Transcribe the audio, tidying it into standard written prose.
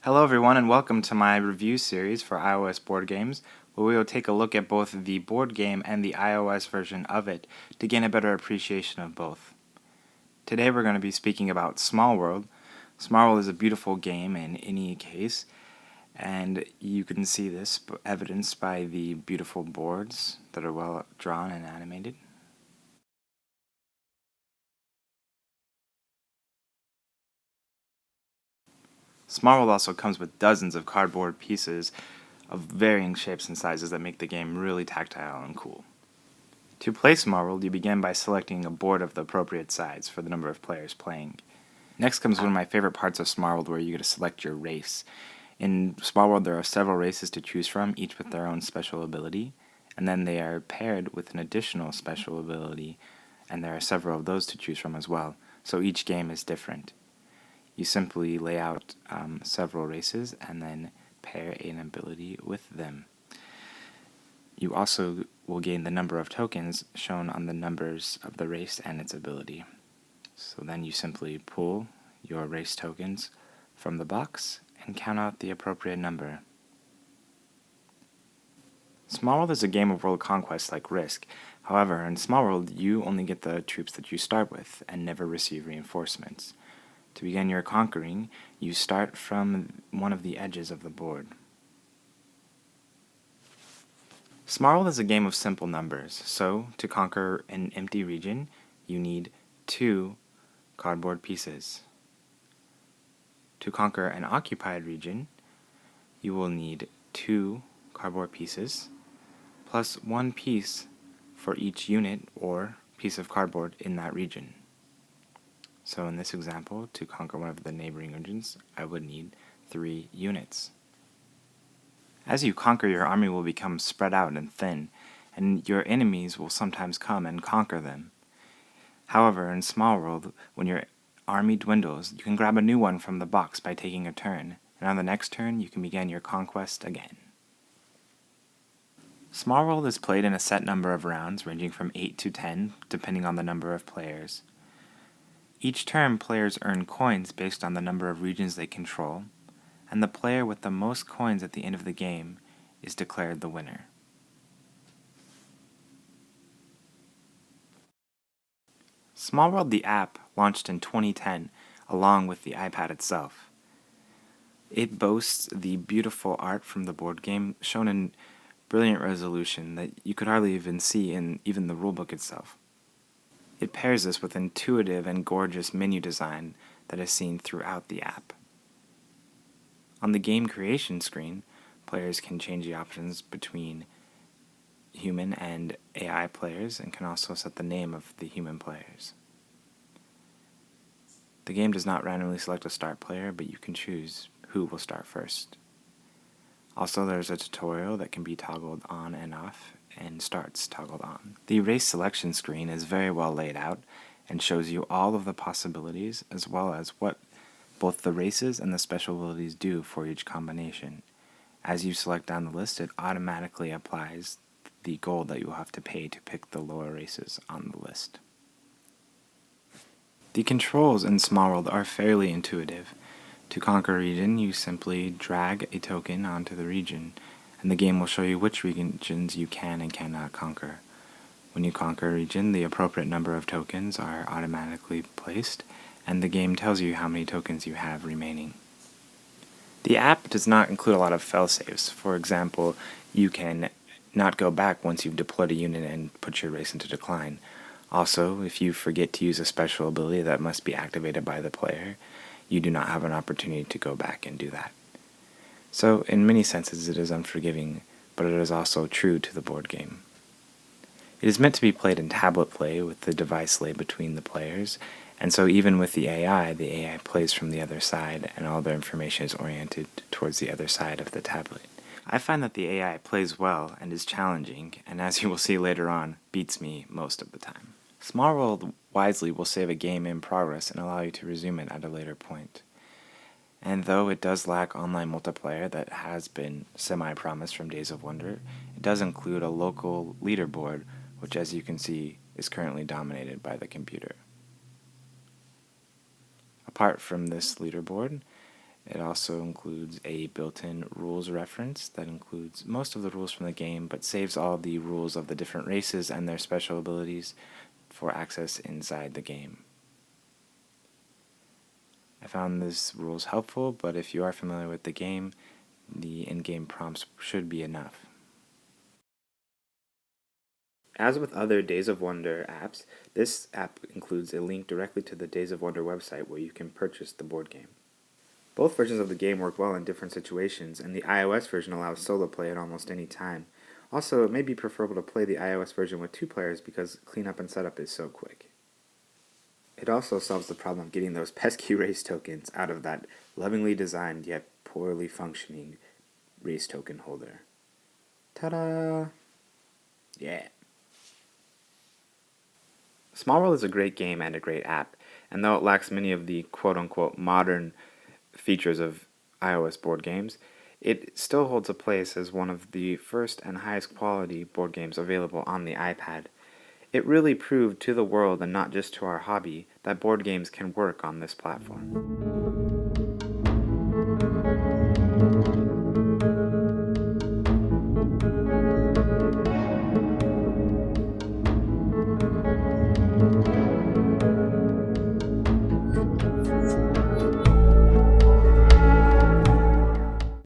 Hello everyone and welcome to my review series for iOS board games, where we will take a look at both the board game and the iOS version of it to gain a better appreciation of both. Today we're going to be speaking about Small World. Small World is a beautiful game in any case, and you can see this evidenced by the beautiful boards that are well drawn and animated. Small World also comes with dozens of cardboard pieces of varying shapes and sizes that make the game really tactile and cool. To play Small World, you begin by selecting a board of the appropriate size for the number of players playing. Next comes one of my favorite parts of Small World, where you get to select your race. In Small World, there are several races to choose from, each with their own special ability, and then they are paired with an additional special ability, and there are several of those to choose from as well, so each game is different. You simply lay out several races and then pair an ability with them. You also will gain the number of tokens shown on the numbers of the race and its ability. So then you simply pull your race tokens from the box and count out the appropriate number. Small World is a game of world conquest like Risk. However, in Small World, you only get the troops that you start with and never receive reinforcements. To begin your conquering, you start from one of the edges of the board. Small World is a game of simple numbers, so to conquer an empty region, you need 2 cardboard pieces. To conquer an occupied region, you will need 2 cardboard pieces, plus 1 piece for each unit or piece of cardboard in that region. So in this example, to conquer one of the neighboring regions, I would need 3 units. As you conquer, your army will become spread out and thin, and your enemies will sometimes come and conquer them. However, in Small World, when your army dwindles, you can grab a new one from the box by taking a turn, and on the next turn, you can begin your conquest again. Small World is played in a set number of rounds, ranging from 8 to 10, depending on the number of players. Each turn, players earn coins based on the number of regions they control, and the player with the most coins at the end of the game is declared the winner. Small World, the app, launched in 2010 along with the iPad itself. It boasts the beautiful art from the board game shown in brilliant resolution that you could hardly even see in even the rulebook itself. It pairs this with intuitive and gorgeous menu design that is seen throughout the app. On the game creation screen, players can change the options between human and AI players and can also set the name of the human players. The game does not randomly select a start player, but you can choose who will start first. Also, there's a tutorial that can be toggled on and off, and starts toggled on. The race selection screen is very well laid out and shows you all of the possibilities as well as what both the races and the special abilities do for each combination. As you select down the list, it automatically applies the gold that you will have to pay to pick the lower races on the list. The controls in Small World are fairly intuitive. To conquer a region, you simply drag a token onto the region, and the game will show you which regions you can and cannot conquer. When you conquer a region, the appropriate number of tokens are automatically placed, and the game tells you how many tokens you have remaining. The app does not include a lot of fail-safes. For example, you can not go back once you've deployed a unit and put your race into decline. Also, if you forget to use a special ability that must be activated by the player, you do not have an opportunity to go back and do that. So, in many senses, it is unforgiving, but it is also true to the board game. It is meant to be played in tablet play with the device laid between the players, and so even with the AI plays from the other side, and all their information is oriented towards the other side of the tablet. I find that the AI plays well and is challenging, and as you will see later on, beats me most of the time. Small World wisely will save a game in progress and allow you to resume it at a later point. And though it does lack online multiplayer that has been semi-promised from Days of Wonder, it does include a local leaderboard, which as you can see is currently dominated by the computer. Apart from this leaderboard, It also includes a built-in rules reference that includes most of the rules from the game, but saves all the rules of the different races and their special abilities for access inside the game. I found these rules helpful, but if you are familiar with the game, the in-game prompts should be enough. As with other Days of Wonder apps, this app includes a link directly to the Days of Wonder website where you can purchase the board game. Both versions of the game work well in different situations, and the iOS version allows solo play at almost any time. Also, it may be preferable to play the iOS version with 2 players because cleanup and setup is so quick. It also solves the problem of getting those pesky race tokens out of that lovingly designed yet poorly functioning race token holder. Ta-da! Yeah! Small World is a great game and a great app, and though it lacks many of the quote-unquote modern features of iOS board games, it still holds a place as one of the first and highest quality board games available on the iPad. It really proved to the world, and not just to our hobby, that board games can work on this platform.